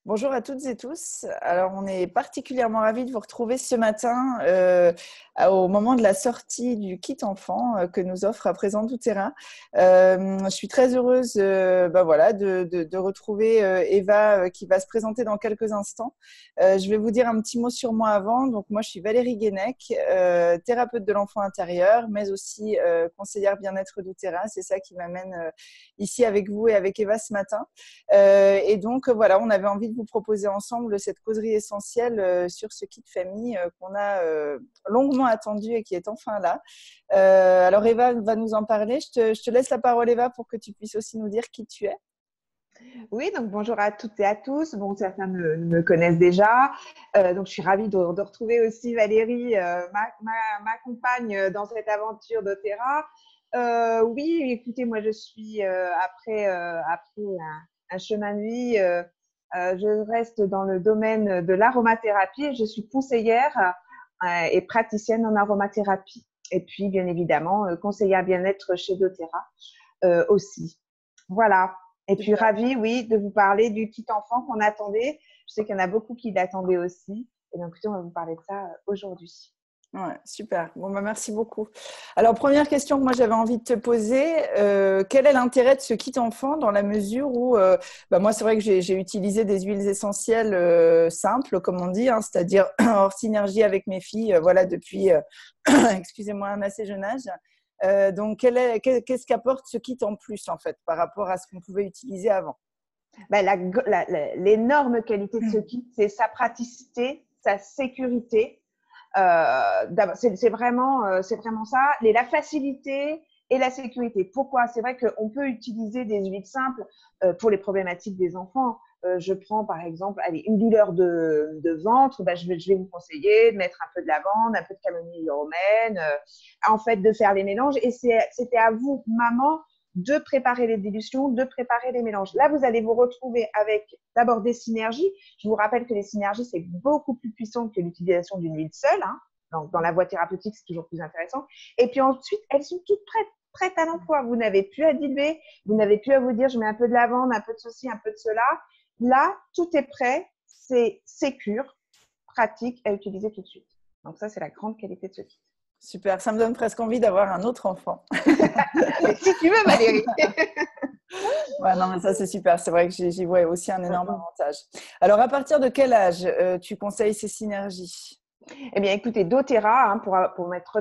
Bonjour à toutes et tous. Alors, on est particulièrement ravis de vous retrouver ce matin au moment de la sortie du kit enfant que nous offre à présent doTERRA. Je suis très heureuse de retrouver Eva qui va se présenter dans quelques instants. Je vais vous dire un petit mot sur moi avant. Donc, moi, je suis Valérie Guénec, thérapeute de l'enfant intérieur, mais aussi conseillère bien-être doTERRA. C'est ça qui m'amène ici avec vous et avec Eva ce matin. Et donc, voilà, on avait envie de vous proposer ensemble cette causerie essentielle sur ce kit famille qu'on a longuement attendu et qui est enfin là. Alors, Eva va nous en parler. Je te laisse la parole, Eva, pour que tu puisses aussi nous dire qui tu es. Oui, donc bonjour à toutes et à tous. Bon, certains me connaissent déjà. Donc, je suis ravie de retrouver aussi Valérie, ma compagne dans cette aventure doTERRA. Oui, écoutez, moi, je suis après un chemin de vie, je reste dans le domaine de l'aromathérapie. Je suis conseillère et praticienne en aromathérapie. Et puis, bien évidemment, conseillère bien-être chez doTERRA aussi. Voilà. Et puis, ravie, oui, de vous parler du kit enfant qu'on attendait. Je sais qu'il y en a beaucoup qui l'attendaient aussi. Et donc, on va vous parler de ça aujourd'hui. Ouais, super. Bon, bah, merci beaucoup. Alors, première question que moi j'avais envie de te poser, quel est l'intérêt de ce kit enfant dans la mesure où, moi c'est vrai que j'ai utilisé des huiles essentielles simples, comme on dit, hein, c'est-à-dire hors synergie avec mes filles, voilà, depuis, excusez-moi, un assez jeune âge. Donc, qu'est-ce qu'apporte ce kit en plus, en fait, par rapport à ce qu'on pouvait utiliser avant? Ben, l'énorme qualité de ce kit, c'est sa praticité, sa sécurité. C'est vraiment ça, la facilité et la sécurité. Pourquoi? C'est vrai qu'on peut utiliser des huiles simples pour les problématiques des enfants. Je prends par exemple une douleur de ventre, ben, je vais vous conseiller de mettre un peu de lavande, un peu de camomille romaine, en fait de faire les mélanges. Et c'était à vous, maman, de préparer les dilutions, de préparer les mélanges. Là, vous allez vous retrouver avec d'abord des synergies. Je vous rappelle que les synergies, c'est beaucoup plus puissant que l'utilisation d'une huile seule. Hein. Donc, dans la voie thérapeutique, c'est toujours plus intéressant. Et puis ensuite, elles sont toutes prêtes à l'emploi. Vous n'avez plus à diluer, vous n'avez plus à vous dire, je mets un peu de lavande, un peu de ceci, un peu de cela. Là, tout est prêt, c'est sécure, pratique à utiliser tout de suite. Donc ça, c'est la grande qualité de ce kit. Super, ça me donne presque envie d'avoir un autre enfant. Mais si tu veux, Valérie. Ouais, non, mais ça, c'est super. C'est vrai que j'y vois aussi un énorme avantage. Alors, à partir de quel âge tu conseilles ces synergies? Eh bien, écoutez, doTERRA, hein, pour m'être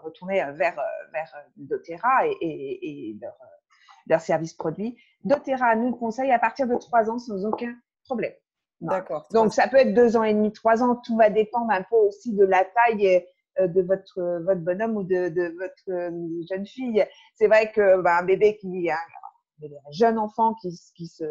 retourné vers doTERRA et leur service produit, doTERRA nous le conseille à partir de 3 ans sans aucun problème. D'accord. Donc, ça peut être 2 ans et demi, 3 ans. Tout va dépendre un peu aussi de la taille de votre bonhomme ou de votre jeune fille. C'est vrai que un bébé un jeune enfant qui se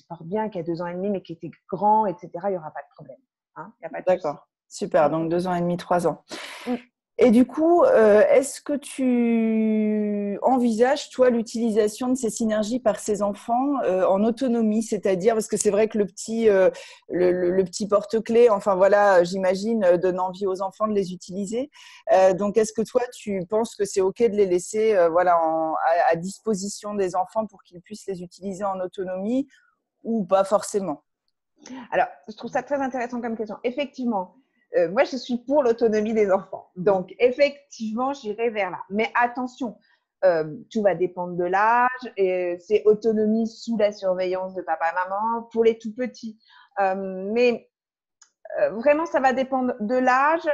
porte bien, qui a 2 ans et demi, mais qui était grand, etc., il n'y aura pas de problème. Hein, il n'y a pas de souci. D'accord. Super. Donc, 2 ans et demi, 3 ans. Mm. Et du coup, est-ce que tu envisages, toi, l'utilisation de ces synergies par ces enfants en autonomie, c'est-à-dire, parce que c'est vrai que le petit porte-clés, enfin voilà, j'imagine, donne envie aux enfants de les utiliser. Donc, est-ce que toi, tu penses que c'est OK de les laisser à disposition des enfants pour qu'ils puissent les utiliser en autonomie ou pas forcément? Alors, je trouve ça très intéressant comme question. Effectivement, moi, je suis pour l'autonomie des enfants. Donc, effectivement, j'irai vers là. Mais attention, tout va dépendre de l'âge. Et c'est autonomie sous la surveillance de papa et maman pour les tout petits. Mais vraiment, ça va dépendre de l'âge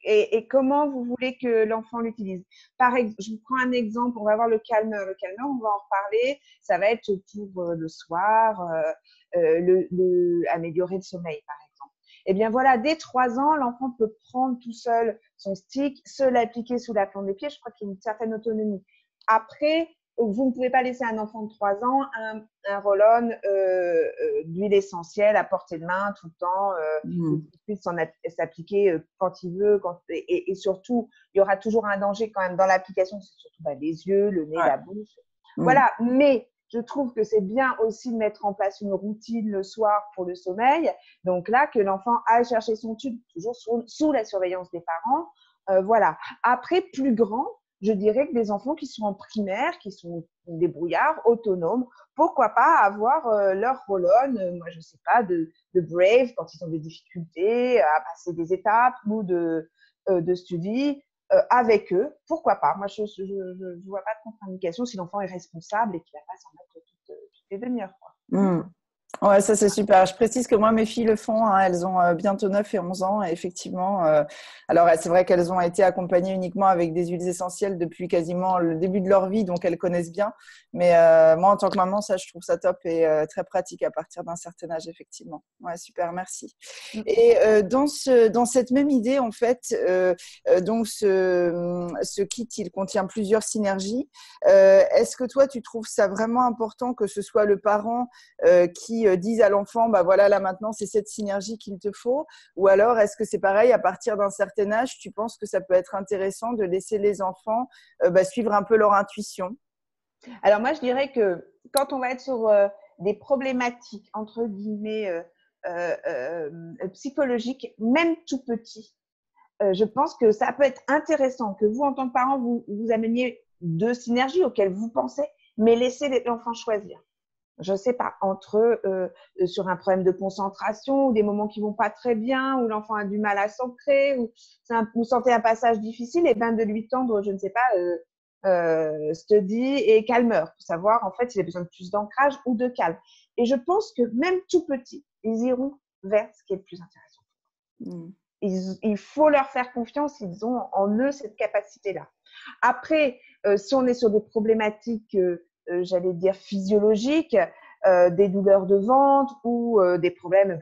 et comment vous voulez que l'enfant l'utilise. Par exemple, je vous prends un exemple. On va voir le calmeur. Le calmeur, on va en reparler. Ça va être pour le soir, améliorer le sommeil, par exemple. Eh bien voilà, dès 3 ans, l'enfant peut prendre tout seul son stick, se l'appliquer sous la plante des pieds. Je crois qu'il y a une certaine autonomie. Après, vous ne pouvez pas laisser un enfant de 3 ans un roll-on d'huile essentielle à portée de main tout le temps, qu'il puisse s'appliquer quand il veut. Et surtout, il y aura toujours un danger quand même dans l'application, c'est surtout les yeux, le nez, Ouais. la bouche. Voilà, mais je trouve que c'est bien aussi de mettre en place une routine le soir pour le sommeil. Donc là, que l'enfant aille chercher son tube, toujours sous la surveillance des parents. Voilà. Après, plus grand, je dirais que des enfants qui sont en primaire, qui sont débrouillards, autonomes, pourquoi pas avoir leur Roll-on, moi je sais pas, de Brave quand ils ont des difficultés à passer des étapes ou de study avec eux, pourquoi pas. Moi je vois pas de contre-indication si l'enfant est responsable et qu'il va pas s'en mettre toutes les demi-heures, quoi. Mm. Ouais, ça c'est super. Je précise que moi, mes filles le font, hein. Elles ont bientôt 9 et 11 ans. Et effectivement, alors c'est vrai qu'elles ont été accompagnées uniquement avec des huiles essentielles depuis quasiment le début de leur vie, donc elles connaissent bien. Mais moi, en tant que maman, ça, je trouve ça top et très pratique à partir d'un certain âge, effectivement. Ouais, super, merci. Et dans cette même idée, en fait, donc ce kit, il contient plusieurs synergies. Est-ce que toi, tu trouves ça vraiment important que ce soit le parent qui disent à l'enfant, bah voilà, là maintenant, c'est cette synergie qu'il te faut? Ou alors, est-ce que c'est pareil, à partir d'un certain âge, tu penses que ça peut être intéressant de laisser les enfants suivre un peu leur intuition? Alors moi, je dirais que quand on va être sur des problématiques, entre guillemets, psychologiques, même tout petit, je pense que ça peut être intéressant que vous, en tant que parent, vous ameniez deux synergies auxquelles vous pensez, mais laissez l'enfant choisir. Je sais pas, entre sur un problème de concentration ou des moments qui vont pas très bien, où l'enfant a du mal à s'ancrer, ou vous sentez un passage difficile, et ben de lui tendre, je ne sais pas, study et calmeur, pour savoir en fait s'il a besoin de plus d'ancrage ou de calme. Et je pense que même tout petit, ils iront vers ce qui est le plus intéressant. Il faut leur faire confiance, ils ont en eux cette capacité-là. Après, si on est sur des problématiques, j'allais dire physiologiques, des douleurs de ventre ou des problèmes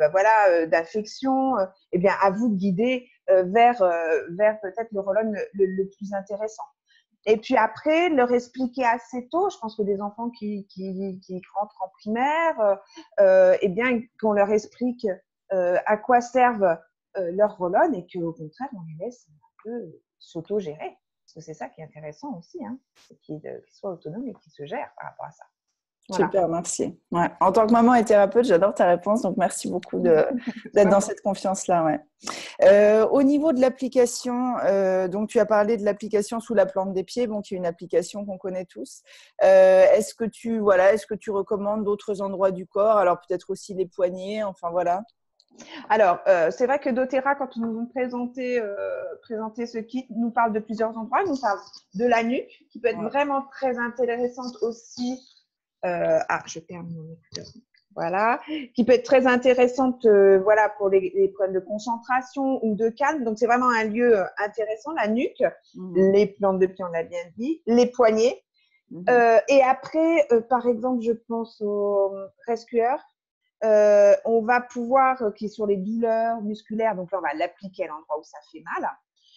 d'infection, eh bien, à vous de guider vers peut-être le Roll-on le plus intéressant. Et puis après, leur expliquer assez tôt, je pense que des enfants qui rentrent en primaire, eh bien, qu'on leur explique à quoi servent leur Roll-on et qu'au contraire, on les laisse un peu s'auto-gérer. Parce que c'est ça qui est intéressant aussi, hein, c'est qu'ils soient autonomes et qu'ils se gèrent par rapport à ça. Voilà. Super, merci. Ouais. En tant que maman et thérapeute, j'adore ta réponse, donc merci beaucoup d'être dans cette confiance-là. Ouais. Au niveau de l'application, donc tu as parlé de l'application sous la plante des pieds, bon, qui est une application qu'on connaît tous. Est-ce que tu recommandes d'autres endroits du corps? Alors peut-être aussi les poignets, enfin voilà. Alors, c'est vrai que doTERRA, quand ils nous ont présenté ce kit, nous parle de plusieurs endroits. Ils nous parle de la nuque, qui peut être vraiment très intéressante aussi. Je perds mon écouteur. Voilà, qui peut être très intéressante pour les problèmes de concentration ou de calme. Donc, c'est vraiment un lieu intéressant, la nuque, les plantes de pied, on l'a bien dit, les poignets. Et après, par exemple, je pense aux rescueurs. On va pouvoir, qui est sur les douleurs musculaires, donc là, on va l'appliquer à l'endroit où ça fait mal.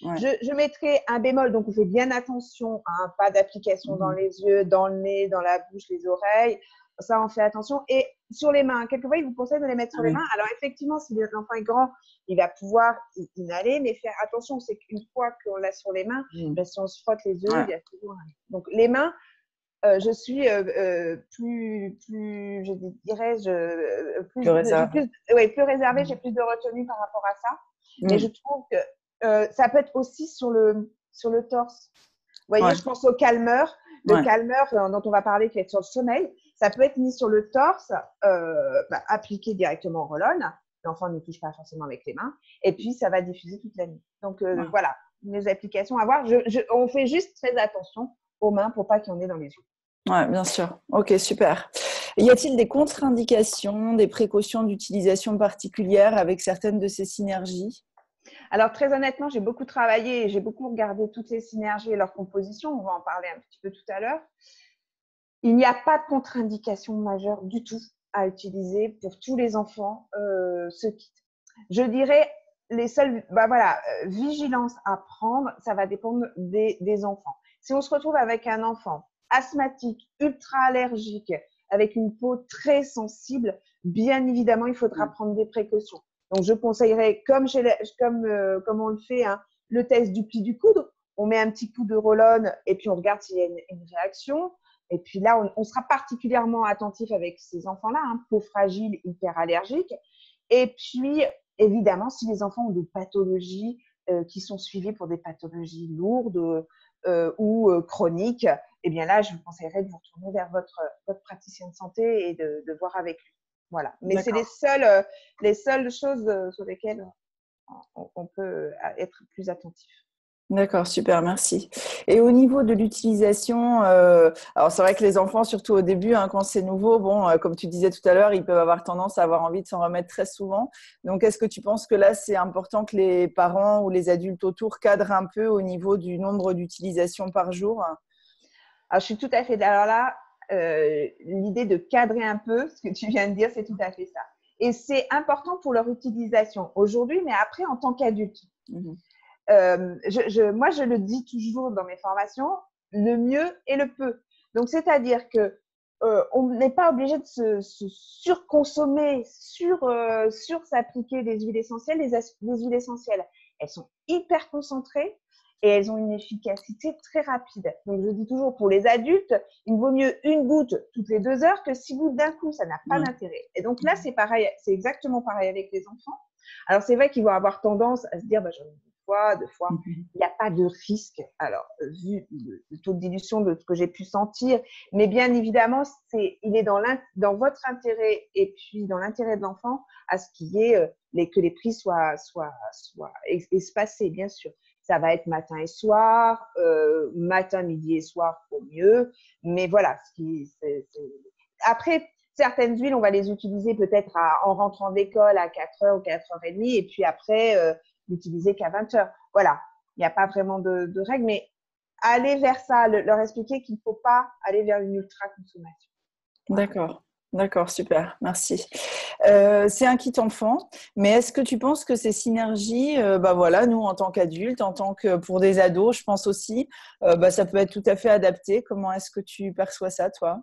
Ouais. Je mettrai un bémol, donc on fait bien attention, hein, pas d'application dans les yeux, dans le nez, dans la bouche, les oreilles. Ça, on fait attention. Et sur les mains, quelquefois, il vous conseille de les mettre sur les mains. Alors, effectivement, si l'enfant est grand, il va pouvoir inhaler, mais faire attention, c'est qu'une fois qu'on l'a sur les mains, ben, si on se frotte les yeux, il y a toujours un... Donc, les mains, je suis plus réservée, j'ai plus de retenue par rapport à ça. Mais je trouve que ça peut être aussi sur le torse. Vous voyez, je pense au calmeur. Le calmeur dont on va parler, qui est sur le sommeil, ça peut être mis sur le torse, appliqué directement au roll-on. L'enfant ne touche pas forcément avec les mains. Et puis, ça va diffuser toute la nuit. Donc, voilà, les applications à voir. On fait juste très attention aux mains pour pas qu'il y en ait dans les yeux. Oui, bien sûr. Ok, super. Y a-t-il des contre-indications, des précautions d'utilisation particulières avec certaines de ces synergies? Alors, très honnêtement, j'ai beaucoup travaillé et j'ai beaucoup regardé toutes ces synergies et leur composition. On va en parler un petit peu tout à l'heure. Il n'y a pas de contre-indication majeure du tout à utiliser pour tous les enfants ce kit. Je dirais les seules vigilance à prendre, ça va dépendre des enfants. Si on se retrouve avec un enfant asthmatique, ultra allergique, avec une peau très sensible, bien évidemment, il faudra prendre des précautions. Donc, je conseillerais, comme on le fait, hein, le test du pli du coude. On met un petit coup de roll-on et puis on regarde s'il y a une réaction. Et puis là, on sera particulièrement attentif avec ces enfants-là, hein, peau fragile, hyper allergique. Et puis, évidemment, si les enfants ont des pathologies qui sont suivies pour des pathologies lourdes, ou chroniques, eh bien là, je vous conseillerais de vous retourner vers votre praticien de santé et de voir avec lui. Voilà. Mais c'est les seules choses sur lesquelles on peut être plus attentif. D'accord, super, merci. Et au niveau de l'utilisation, alors c'est vrai que les enfants, surtout au début, hein, quand c'est nouveau, bon, comme tu disais tout à l'heure, ils peuvent avoir tendance à avoir envie de s'en remettre très souvent. Donc, est-ce que tu penses que là, c'est important que les parents ou les adultes autour cadrent un peu au niveau du nombre d'utilisations par jour? Alors, je suis tout à fait. Alors là, l'idée de cadrer un peu, ce que tu viens de dire, c'est tout à fait ça. Et c'est important pour leur utilisation aujourd'hui, mais après, en tant qu'adulte. Mmh. Moi, je le dis toujours dans mes formations, le mieux et le peu. Donc, c'est-à-dire que on n'est pas obligé de se surconsommer, s'appliquer des huiles essentielles. Les huiles essentielles, elles sont hyper concentrées et elles ont une efficacité très rapide. Donc, je dis toujours, pour les adultes, il vaut mieux une goutte toutes les 2 heures que 6 gouttes d'un coup. Ça n'a pas d'intérêt. Et donc là, c'est pareil, c'est exactement pareil avec les enfants. Alors, c'est vrai qu'ils vont avoir tendance à se dire, bah, j'en ai 2 fois, il n'y a pas de risque. Alors, vu le taux de dilution de ce que j'ai pu sentir, mais bien évidemment, il est dans votre intérêt et puis dans l'intérêt de l'enfant à ce qu'il y ait que les prix soient espacés, bien sûr. Ça va être matin et soir, matin, midi et soir au mieux, mais voilà. Après, certaines huiles, on va les utiliser peut-être en rentrant d'école à 4h ou 4h30 et puis après, l'utiliser qu'à 20h. Voilà, il n'y a pas vraiment de règles, mais aller vers ça, leur expliquer qu'il ne faut pas aller vers une ultra-consommation. D'accord. D'accord, super, merci. C'est un kit enfant, mais est-ce que tu penses que ces synergies, bah voilà, nous en tant qu'adultes, en tant que pour des ados, je pense aussi, bah, ça peut être tout à fait adapté. Comment est-ce que tu perçois ça, toi?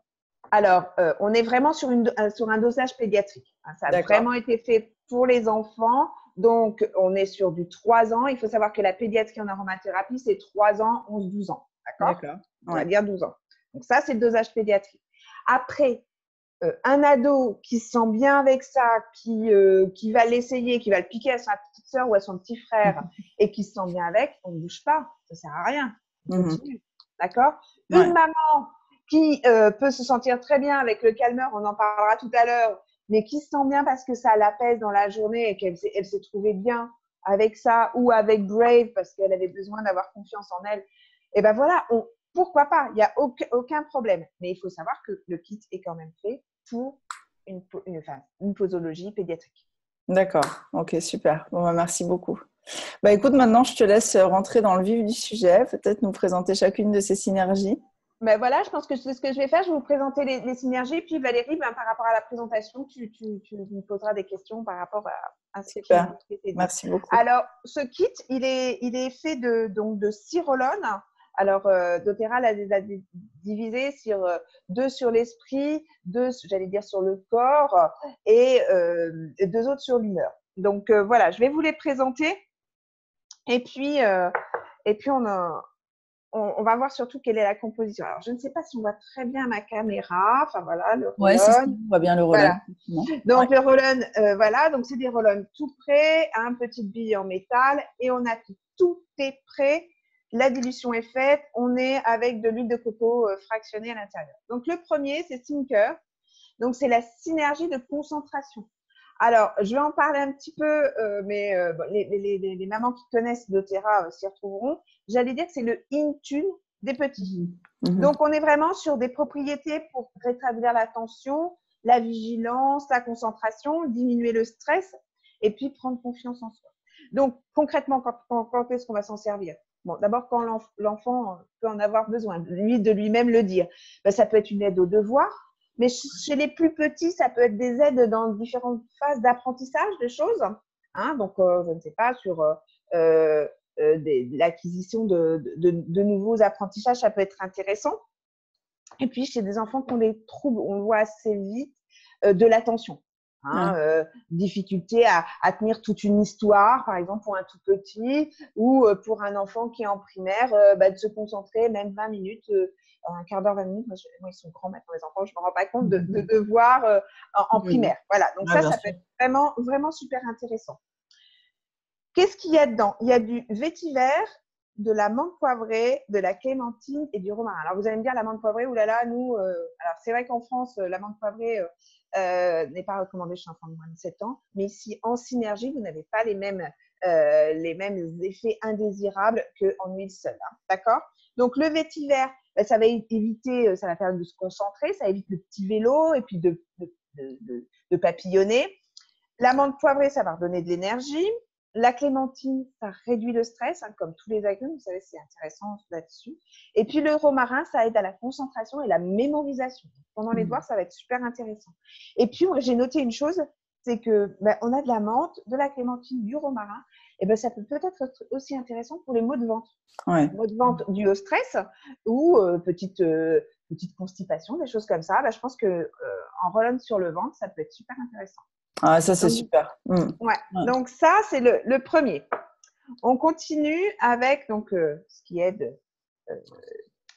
Alors, on est vraiment sur un dosage pédiatrique. Ça a vraiment été fait pour les enfants. Donc, on est sur du 3 ans. Il faut savoir que la pédiatrie en aromathérapie, c'est 3 ans, 11, 12 ans. D'accord? On va dire 12 ans. Donc, ça, c'est le dosage pédiatrique. Après, un ado qui se sent bien avec ça, qui va l'essayer, qui va le piquer à sa petite sœur ou à son petit frère et qui se sent bien avec, on ne bouge pas. Ça ne sert à rien. On continue. D'accord? Une maman qui peut se sentir très bien avec le calmeur, on en parlera tout à l'heure, mais qui se sent bien parce que ça l'apaise dans la journée et qu'elle s'est trouvée bien avec ça ou avec Brave parce qu'elle avait besoin d'avoir confiance en elle. Et ben voilà, pourquoi pas? Il n'y a aucun problème. Mais il faut savoir que le kit est quand même fait pour une posologie pédiatrique. D'accord, ok, super. Bon, bah, merci beaucoup. Bah, écoute, maintenant, je te laisse rentrer dans le vif du sujet, peut-être nous présenter chacune de ces synergies. Ben voilà, je pense que c'est ce que je vais faire. Je vais vous présenter les synergies. Puis Valérie, par rapport à la présentation, tu me poseras des questions par rapport à ce qui Super, est dit. merci beaucoup. Alors, ce kit, il est fait de 6 roll-on. Alors, doTERRA les a divisés sur 2 sur l'esprit, 2, j'allais dire, sur le corps et 2 autres sur l'humeur. Donc, voilà, je vais vous les présenter. Et puis on va voir surtout quelle est la composition. Alors, je ne sais pas si on voit très bien ma caméra. Enfin, voilà, le roll-on. Ouais, si, on voit bien le roll-on. Voilà. Donc, le roll-on, voilà. Donc, c'est des roll-on tout prêts, un petite bille en métal et on applique. Tout est prêt. La dilution est faite. On est avec de l'huile de coco fractionnée à l'intérieur. Donc, le premier, c'est Thinker. Donc, c'est la synergie de concentration. Alors, je vais en parler un petit peu, mais les mamans qui connaissent doTERRA s'y retrouveront. J'allais dire que c'est le Intune des petits. Donc, on est vraiment sur des propriétés pour rétablir l'attention, la vigilance, la concentration, diminuer le stress et puis prendre confiance en soi. Donc, concrètement, quand est-ce qu'on va s'en servir? Bon, d'abord, quand l'enfant peut en avoir besoin, lui de lui-même le dire. Ben, ça peut être une aide au devoir. Mais chez les plus petits, ça peut être des aides dans différentes phases d'apprentissage de choses. Hein, donc, je ne sais pas, sur l'acquisition de nouveaux apprentissages, ça peut être intéressant. Et puis, chez des enfants qui ont des troubles, on le voit assez vite, de l'attention. Hein, difficulté à tenir toute une histoire, par exemple pour un tout petit, ou pour un enfant qui est en primaire, de se concentrer même 20 minutes, un quart d'heure, 20 minutes. Moi, ils sont grands maintenant, les enfants, je ne me rends pas compte de devoir en primaire. Voilà, donc ça peut être vraiment, vraiment super intéressant. Qu'est-ce qu'il y a dedans? Il y a du vétiver, de la menthe poivrée, de la clémentine et du romarin. Alors, vous allez me dire, la menthe poivrée, oulala, nous, alors c'est vrai qu'en France, la menthe poivrée n'est pas recommandée chez un enfant de moins de 7 ans, mais ici, en synergie, vous n'avez pas les mêmes effets indésirables qu'en huile seule. Hein, d'accord? Donc, le vétiver, ça va éviter, ça va permettre de se concentrer, ça évite le petit vélo et puis de papillonner. La menthe poivrée, ça va redonner de l'énergie. La clémentine, ça réduit le stress, hein, comme tous les agrumes, vous savez, c'est intéressant là-dessus. Et puis le romarin, ça aide à la concentration et la mémorisation. Pendant les devoirs, ça va être super intéressant. Et puis, moi, j'ai noté une chose, c'est que on a de la menthe, de la clémentine, du romarin. Et ça peut peut-être être aussi intéressant pour les maux de ventre. Ouais. Maux de ventre dus au stress ou petite constipation, des choses comme ça. Je pense que en roll-on sur le ventre, ça peut être super intéressant. Ah, ça, c'est super. Ouais. Donc, ça, c'est le premier. On continue avec donc, ce qui aide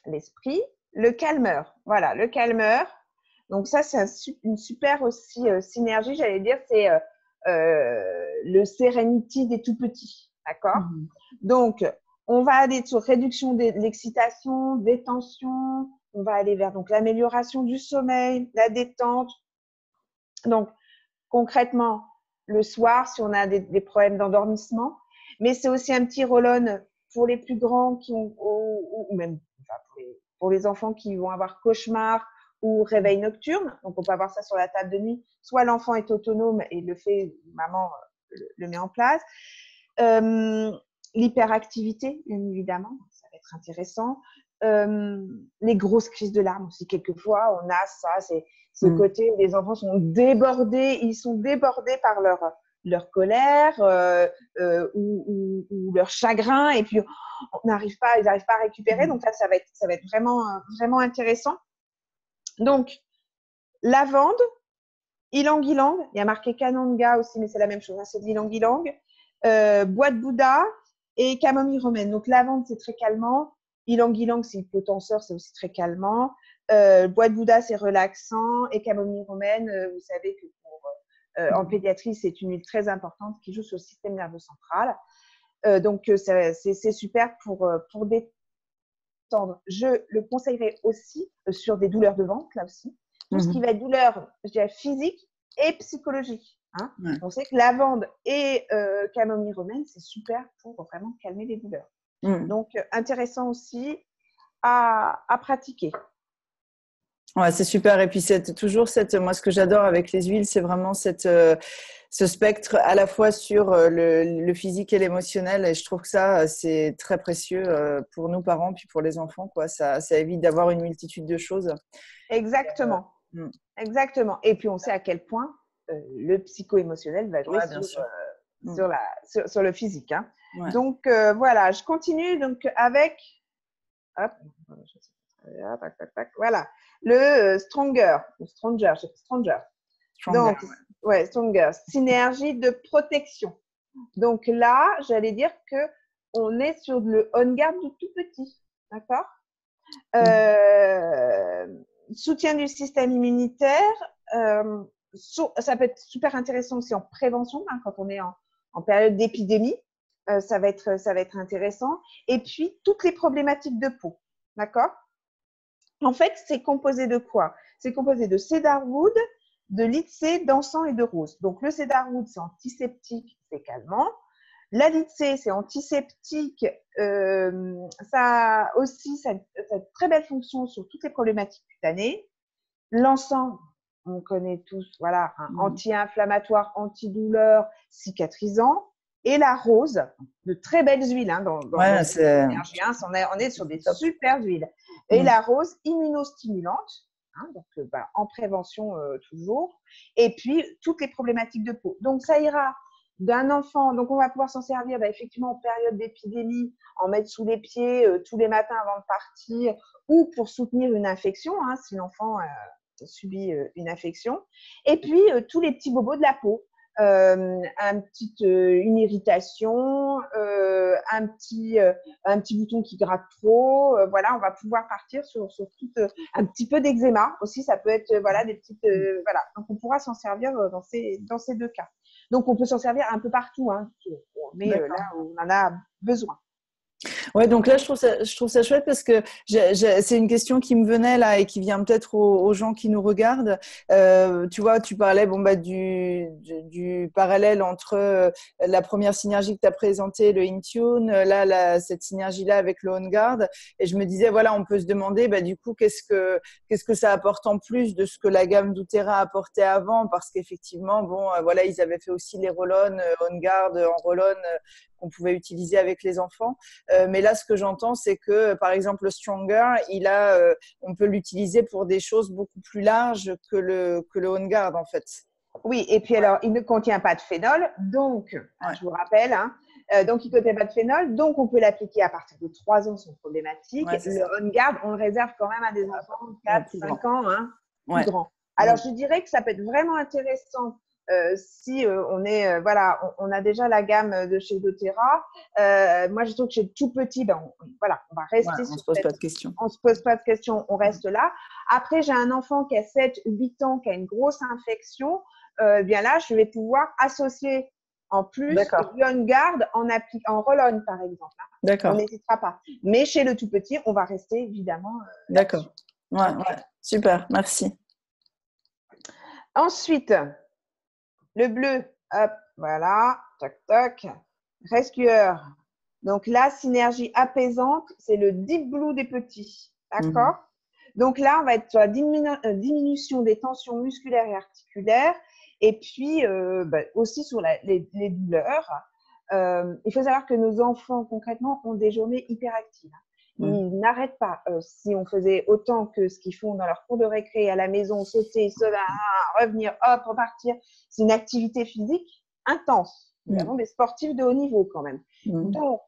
l'esprit, le calmeur. Voilà, le calmeur. Donc, ça, c'est une super aussi synergie, j'allais dire, c'est le Serenity des tout petits. D'accord? Donc, on va aller sur réduction de l'excitation, détention. On va aller vers donc l'amélioration du sommeil, la détente. Donc, concrètement, le soir, si on a des problèmes d'endormissement, mais c'est aussi un petit roll-on pour les plus grands qui ont, ou même pour les enfants qui vont avoir cauchemar ou réveil nocturne. Donc, on peut avoir ça sur la table de nuit. Soit l'enfant est autonome et le fait, maman le met en place. L'hyperactivité, bien évidemment, ça va être intéressant. Les grosses crises de larmes aussi, quelquefois, on a ça, c'est ce côté où les enfants sont débordés, ils sont débordés par leur colère ou leur chagrin, et puis ils n'arrivent pas à récupérer. Donc là, ça va être vraiment intéressant. Donc, lavande, ylang-ylang, il y a marqué Kananga aussi, mais c'est la même chose, hein, c'est de ylang-ylang, bois de Bouddha et camomille romaine. Donc, lavande, c'est très calmant. Ylang-ylang, c'est hypotenseur, c'est aussi très calmant. Bois de Bouddha, c'est relaxant. Et camomille romaine, vous savez que en pédiatrie, c'est une huile très importante qui joue sur le système nerveux central. Donc, c'est super pour détendre. Je le conseillerais aussi sur des douleurs de ventre, là aussi. Tout ce qui va être douleur, je dirais, physique et psychologique. Hein. On sait que lavande et camomille romaine, c'est super pour vraiment calmer les douleurs. Donc, intéressant aussi à pratiquer. Ouais, c'est super. Et puis, moi, ce que j'adore avec les huiles, c'est vraiment ce spectre à la fois sur le physique et l'émotionnel. Et je trouve que ça, c'est très précieux pour nous parents, puis pour les enfants, quoi. Ça évite d'avoir une multitude de choses. Exactement. Exactement. Et puis, on sait à quel point le psycho-émotionnel va jouer sur le physique. Hein. Ouais. Donc, voilà, je continue donc avec voilà, le Stronger. Donc, ouais, Stronger. Synergie de protection. Donc là, j'allais dire que on est sur le on-guard du tout petit. D'accord? Soutien du système immunitaire. Ça peut être super intéressant aussi en prévention, hein, quand on est en période d'épidémie. Ça va être intéressant. Et puis, toutes les problématiques de peau. D'accord? En fait, c'est composé de quoi? C'est composé de cedarwood, de lycée, d'encens et de rose. Donc, le cedarwood, c'est antiseptique, c'est calmant. La lycée, c'est antiseptique. Ça a aussi une très belle fonction sur toutes les problématiques cutanées. L'encens, on connaît tous, voilà, anti-inflammatoire, antidouleur, cicatrisant. Et la rose, de très belles huiles, hein, dans l'énergie, hein, on est sur des super huiles. Et la rose, immunostimulante, hein, donc en prévention toujours. Et puis, toutes les problématiques de peau. Donc, ça ira d'un enfant, donc on va pouvoir s'en servir effectivement en période d'épidémie, en mettre sous les pieds tous les matins avant de partir, ou pour soutenir une infection, hein, si l'enfant subit une infection. Et puis, tous les petits bobos de la peau. Une irritation, un petit bouton qui gratte trop. Voilà, on va pouvoir partir sur tout, un petit peu d'eczéma aussi. Ça peut être voilà des petites voilà. Donc on pourra s'en servir dans ces deux cas. Donc on peut s'en servir un peu partout, hein, mais là où on en a besoin. Ouais, donc là, je trouve ça chouette parce que c'est une question qui me venait là et qui vient peut-être aux gens qui nous regardent. Tu vois, tu parlais bon, bah, du parallèle entre la première synergie que tu as présentée, le Intune, cette synergie-là avec le OnGuard. Et je me disais, voilà, on peut se demander, bah, du coup, qu'est-ce que ça apporte en plus de ce que la gamme doTERRA apportait avant? Parce qu'effectivement, bon, voilà, ils avaient fait aussi les roll-on, OnGuard en roll-on qu'on pouvait utiliser avec les enfants. Mais là, ce que j'entends, c'est que, par exemple, le Stronger, on peut l'utiliser pour des choses beaucoup plus larges que le OnGuard, en fait. Oui, et puis alors, il ne contient pas de phénol, donc, Ouais. je vous rappelle, hein, donc il ne contient pas de phénol, donc on peut l'appliquer à partir de 3 ans sans problématique. Ouais, c'est Le ça. On-Guard, on le réserve quand même à des enfants de 4, Plus 5 grand. ans, hein, plus Ouais. grands. Alors, Mm. je dirais que ça peut être vraiment intéressant si on est, voilà, on a déjà la gamme de chez doTERRA. Moi, je trouve que chez tout petit, ben, voilà, on va Ouais, rester on sur se pose cette. pas de questions. On ne se pose pas de questions, on Mm. reste là. Après, j'ai un enfant qui a 7, 8 ans, qui a une grosse infection. Bien là, je vais pouvoir associer en plus D'accord. du on-guard en roll-on, par exemple. On D'accord. n'hésitera pas. Mais chez le tout petit, on va rester évidemment là-dessus. D'accord. Ouais, OK. ouais. Super. Merci. Ensuite, le bleu, hop, voilà, toc, toc. Rescueur. Donc là, synergie apaisante, c'est le deep blue des petits. Mm. D'accord? Donc là, on va être sur la diminution des tensions musculaires et articulaires et puis aussi sur les douleurs. Il faut savoir que nos enfants, concrètement, ont des journées hyperactives. Mm. Ils n'arrêtent pas. Si on faisait autant que ce qu'ils font dans leur cours de récré à la maison, sauter, revenir, hop, repartir, c'est une activité physique intense. Nous avons Mm. des sportifs de haut niveau quand même. Mm. Donc,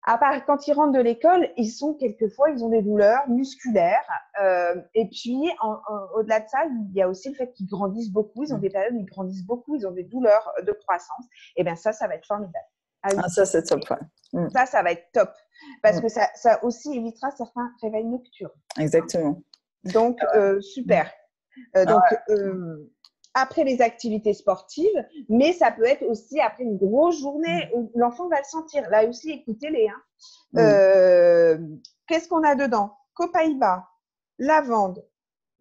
à part quand ils rentrent de l'école, quelquefois, ils ont des douleurs musculaires. Et puis, au-delà de ça, il y a aussi le fait qu'ils grandissent beaucoup. Ils ont Mm. des périodes où ils grandissent beaucoup. Ils ont des douleurs de croissance. Et bien, ça va être formidable. À Ah, ça, c'est utiliser. top. Ouais. Mm. Ça va être top. Parce Mm. que ça aussi évitera certains réveils nocturnes. Exactement. Donc, Mm. super. Ah Donc, après les activités sportives, mais ça peut être aussi après une grosse ouais. journée où l'enfant va le sentir. Là aussi, écoutez-les. Hein. Mm. Qu'est-ce qu'on a dedans? Copaïba, lavande,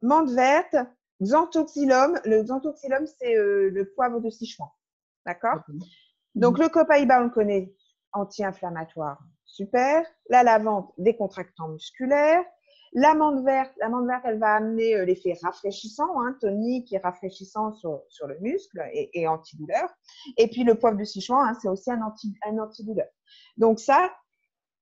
menthe verte, xanthoxylum. Le xanthoxylum, c'est le poivre de Sichuan. D'accord? Donc, Mm. le copaïba, on le connaît, anti-inflammatoire, super. La lavande, décontractant musculaire. L'amande verte, elle va amener l'effet rafraîchissant, hein, tonique et rafraîchissant sur le muscle et antidouleur. Et puis, le poivre de Sichuan, hein, c'est aussi un antidouleur. Donc, ça,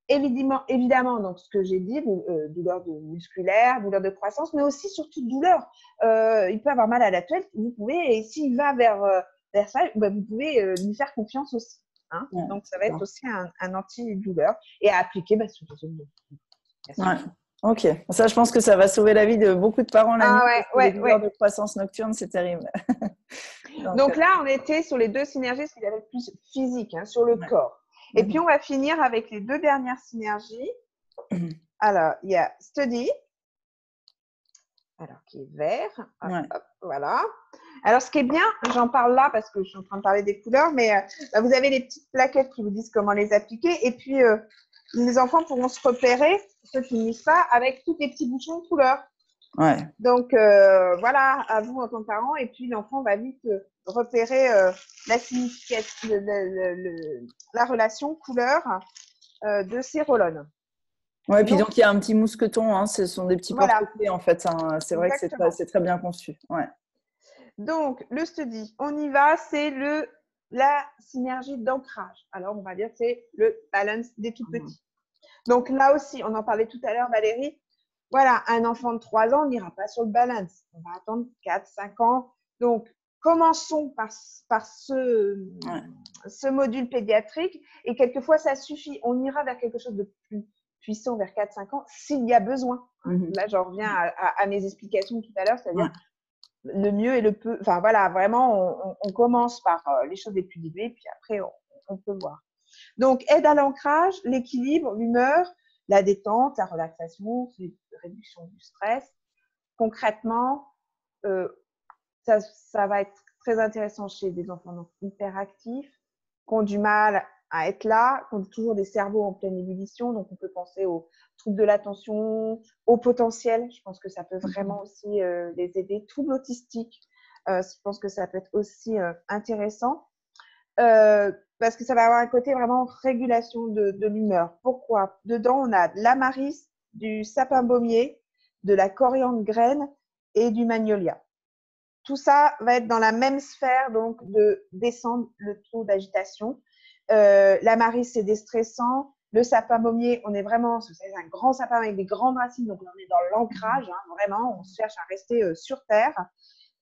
évidemment, donc ce que j'ai dit, douleur musculaire, douleur de croissance, mais aussi surtout douleur. Il peut avoir mal à la tête, vous pouvez, et s'il va vers ça, ben, vous pouvez lui faire confiance aussi. Hein. Ouais, Donc, ça va être d'accord. aussi un antidouleur et à appliquer sur les zones bien sûr. Ouais. Ok. Ça, je pense que ça va sauver la vie de beaucoup de parents la nuit Ah parce que les ouais, douleurs ouais. de croissance nocturne, c'est terrible. Donc, Donc là, on était sur les 2 synergies, ce qu'il y avait de plus physique, hein, sur le ouais. corps. Et puis, Mhm. on va finir avec les 2 dernières synergies. Alors, il y a Study, alors qui est vert. Hop, Ouais. hop, voilà. Alors, ce qui est bien, j'en parle là parce que je suis en train de parler des couleurs, mais vous avez les petites plaquettes qui vous disent comment les appliquer. Et puis, les enfants pourront se repérer, ceux qui n'usent pas, avec tous les petits bouchons de couleurs. Ouais. Donc, voilà, à vous en tant que parent. Et puis, l'enfant va vite repérer la signification, la relation couleur de ces roll-on. Ouais, puis Donc, donc il y a un petit mousqueton, hein, ce sont des petits voilà, porte-clés en fait. Hein. C'est vrai que exactement. c'est très bien conçu. Ouais. Donc, le study, on y va, c'est la synergie d'ancrage. Alors, on va dire que c'est le balance des tout Mhm. petits. Donc, là aussi, on en parlait tout à l'heure, Valérie. Voilà, un enfant de 3 ans n'ira pas sur le balance. On va attendre 4, 5 ans. Donc, commençons par Ouais. ce module pédiatrique. Et quelquefois, ça suffit. On ira vers quelque chose de plus puissant vers 4, 5 ans s'il y a besoin. Mhm. Là, j'en reviens à mes explications tout à l'heure, c'est-à-dire Ouais. le mieux et le peu. Enfin, voilà, vraiment, on commence par les choses les plus diluées, puis après, on peut voir. Donc, aide à l'ancrage, l'équilibre, l'humeur, la détente, la relaxation, la réduction du stress. Concrètement, euh, ça va être très intéressant chez des enfants hyperactifs, qui ont du mal à être là, qui ont toujours des cerveaux en pleine ébullition. Donc, on peut penser aux troubles de l'attention, au potentiel. Je pense que ça peut vraiment aussi les aider. Troubles autistiques, je pense que ça peut être aussi intéressant. Parce que ça va avoir un côté vraiment régulation de l'humeur. Pourquoi? Dedans, on a de l'amaris, du sapin baumier, de la coriandre graine et du magnolia. Tout ça va être dans la même sphère, donc de descendre le taux d'agitation. L'amaris, c'est déstressant. Le sapin baumier, on est vraiment, c'est un grand sapin avec des grandes racines, donc on est dans l'ancrage, hein, vraiment, on cherche à rester sur terre.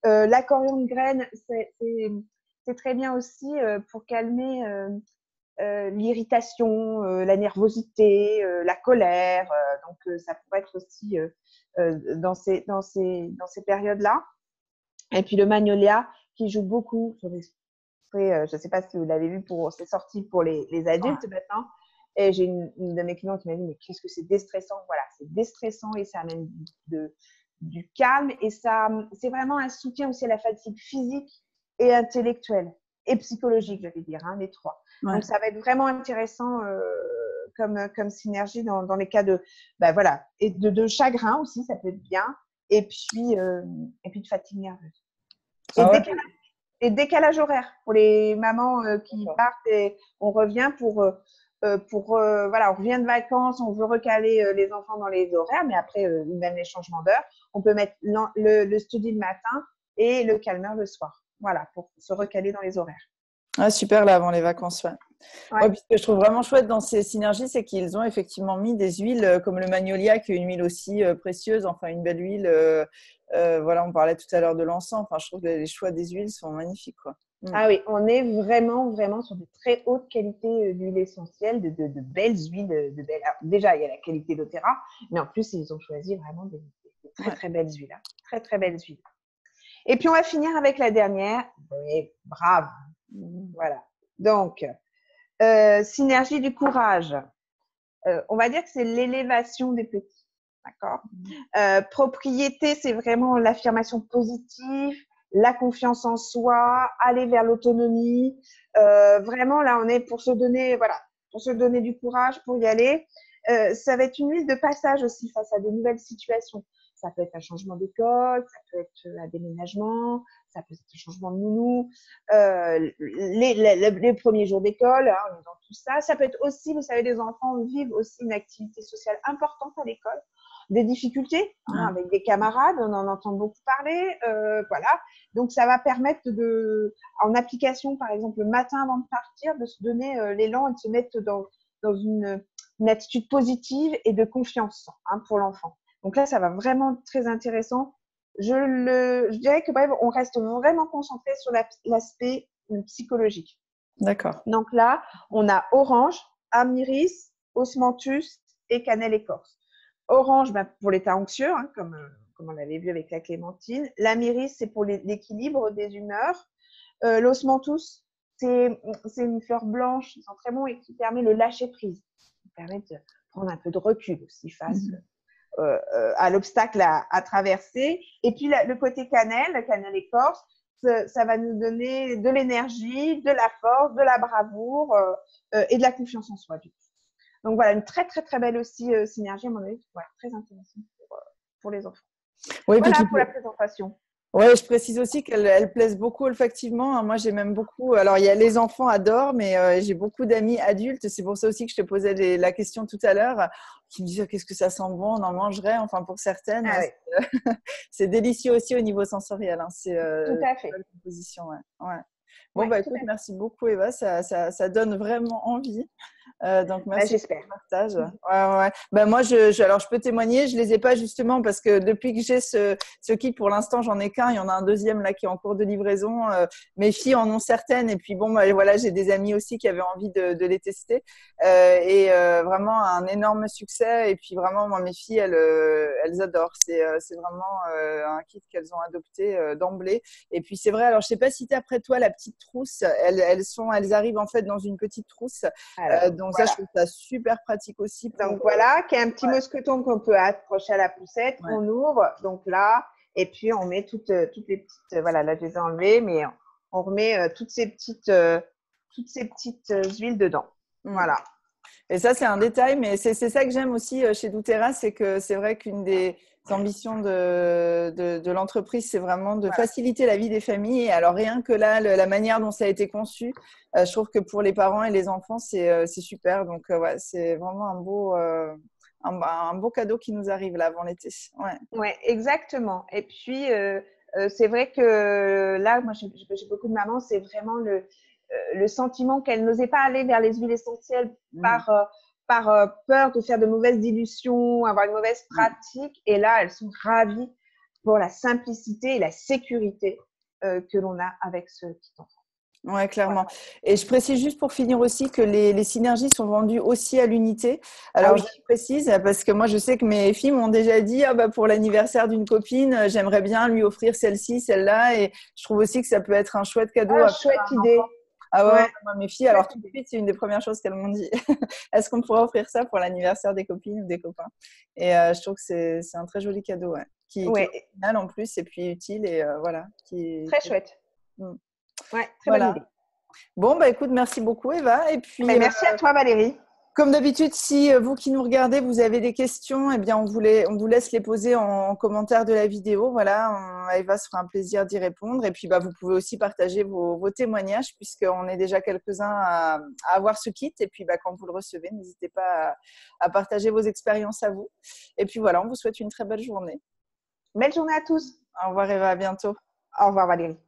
La coriandre graine, c'est très bien aussi pour calmer l'irritation, la nervosité, la colère. Donc, ça pourrait être aussi dans ces périodes-là. Et puis le magnolia qui joue beaucoup sur les sprays. Je ne sais pas si vous l'avez vu, c'est sorti pour les adultes maintenant. Et j'ai une de mes clientes qui m'a dit, mais qu'est-ce que c'est déstressant? Voilà, c'est déstressant et ça amène du calme. Et ça, c'est vraiment un soutien aussi à la fatigue physique et intellectuelle et psychologique, je vais dire, hein, les trois. Ouais. Donc, ça va être vraiment intéressant comme synergie dans les cas de, voilà, et de chagrin aussi, ça peut être bien. Et puis de fatigue nerveuse. Et décalage horaire pour les mamans qui partent et on revient voilà, on revient de vacances, on veut recaler les enfants dans les horaires, mais après, même les changements d'heure, on peut mettre le study le matin et le calmeur le soir. Voilà, pour se recaler dans les horaires. Ah, super, là, avant les vacances, ouais. Ouais. Ouais, puis ce que je trouve vraiment chouette dans ces synergies, c'est qu'ils ont effectivement mis des huiles comme le magnolia, qui est une huile aussi précieuse, enfin une belle huile. Voilà, on parlait tout à l'heure de l'encens. Enfin, je trouve que les choix des huiles sont magnifiques, quoi. Ah oui, on est vraiment, vraiment sur de très hautes qualités d'huile essentielle, de belles huiles. Alors, déjà, il y a la qualité d'Otera, mais en plus, ils ont choisi vraiment des très, très belles huiles. Hein. Très, très belles huiles. Et puis, on va finir avec la dernière. Oui, brave. Voilà. Donc, synergie du courage. On va dire que c'est l'élévation des petits. D'accord. Propriété, c'est vraiment l'affirmation positive, la confiance en soi, aller vers l'autonomie. Vraiment, là, on est pour se donner, voilà, pour se donner du courage, pour y aller. Ça va être une huile de passage aussi face à de nouvelles situations. Ça peut être un changement d'école, ça peut être un déménagement, ça peut être un changement de nounou, les premiers jours d'école, hein, on est dans tout ça. Ça peut être aussi, vous savez, les enfants vivent aussi une activité sociale importante à l'école, des difficultés hein, avec des camarades, on en entend beaucoup parler, voilà. Donc, ça va permettre en application, par exemple, le matin avant de partir, de se donner l'élan et de se mettre dans une attitude positive et de confiance hein, pour l'enfant. Donc là, ça va vraiment être très intéressant. Je dirais que bref, on reste vraiment concentré sur l'aspect psychologique. D'accord. Donc là, on a orange, amiris, osmanthus et cannelle écorce. Orange, pour l'état anxieux, hein, comme on l'avait vu avec la clémentine. L'amiris, c'est pour l'équilibre des humeurs. L'osmanthus, c'est une fleur blanche, qui sent très bon et qui permet le lâcher prise. Qui permet de prendre un peu de recul aussi face à l'obstacle à traverser. Et puis le côté cannelle écorce, ça va nous donner de l'énergie, de la force, de la bravoure et de la confiance en soi. Du coup. Donc voilà, une très très très belle aussi synergie à mon avis, voilà, très intéressante pour les enfants. Oui, voilà pour la présentation. Oui, je précise aussi qu'elles plaisent beaucoup olfactivement. Moi, j'ai même beaucoup. Alors, il y a les enfants adorent, mais j'ai beaucoup d'amis adultes. C'est pour ça aussi que je te posais la question tout à l'heure, qui me disaient qu'est-ce que ça sent bon, on en mangerait. Enfin, pour certaines, c'est délicieux aussi au niveau sensoriel. Hein. C'est tout à fait. une composition. Ouais. Bon, écoute, merci beaucoup, Eva. Ça donne vraiment envie. Donc merci j'espère. pour le partage. Ouais. Moi, alors je peux témoigner, je les ai pas justement parce que depuis que j'ai ce kit, pour l'instant, j'en ai qu'un. Il y en a un deuxième là qui est en cours de livraison. Mes filles en ont certaines et puis bon, voilà, j'ai des amis aussi qui avaient envie de les tester et vraiment un énorme succès. Et puis vraiment, moi, mes filles, elles adorent. C'est vraiment un kit qu'elles ont adopté d'emblée. Et puis c'est vrai. Alors je sais pas si tu as après toi la petite trousse. Elles arrivent en fait dans une petite trousse. Donc ça, je trouve ça super pratique aussi. Donc voilà, qui est un petit mousqueton qu'on peut accrocher à la poussette. On ouvre, donc là, et puis on met toutes les petites, voilà, là je les ai enlevées, mais on remet toutes ces petites huiles dedans. Voilà. Et ça, c'est un détail, mais c'est ça que j'aime aussi chez doTERRA, c'est que c'est vrai qu'une des ambitions de l'entreprise, c'est vraiment de faciliter la vie des familles. Et alors, rien que là, la manière dont ça a été conçu, je trouve que pour les parents et les enfants, c'est super. Donc, ouais, c'est vraiment un beau cadeau qui nous arrive là avant l'été. Ouais. Ouais, exactement. Et puis, c'est vrai que là, moi, j'ai beaucoup de mamans, c'est vraiment le sentiment qu'elles n'osaient pas aller vers les huiles essentielles par peur de faire de mauvaises dilutions, avoir une mauvaise pratique. Et là, elles sont ravies pour la simplicité et la sécurité que l'on a avec ce petit enfant. Ouais, clairement. Et je précise juste pour finir aussi que les synergies sont vendues aussi à l'unité. Alors, je précise parce que moi, je sais que mes filles m'ont déjà dit pour l'anniversaire d'une copine, j'aimerais bien lui offrir celle-ci, celle-là. Et je trouve aussi que ça peut être un chouette cadeau. Ah, chouette idée. Ah ouais, moi, mes filles, alors tout de suite, c'est une des premières choses qu'elles m'ont dit. Est-ce qu'on pourrait offrir ça pour l'anniversaire des copines ou des copains? Et je trouve que c'est un très joli cadeau, qui est original en plus et puis utile et voilà. Très chouette. Ouais, très bonne idée. Bon, écoute, merci beaucoup Eva. Et puis, merci à toi Valérie. Comme d'habitude, si vous qui nous regardez, vous avez des questions, eh bien, on vous laisse les poser en commentaire de la vidéo. Voilà, Eva se fera un plaisir d'y répondre. Et puis, vous pouvez aussi partager vos témoignages puisqu'on est déjà quelques-uns à avoir ce kit. Et puis, quand vous le recevez, n'hésitez pas à partager vos expériences à vous. Et puis, voilà, on vous souhaite une très belle journée. Belle journée à tous. Au revoir Eva, à bientôt. Au revoir Valérie.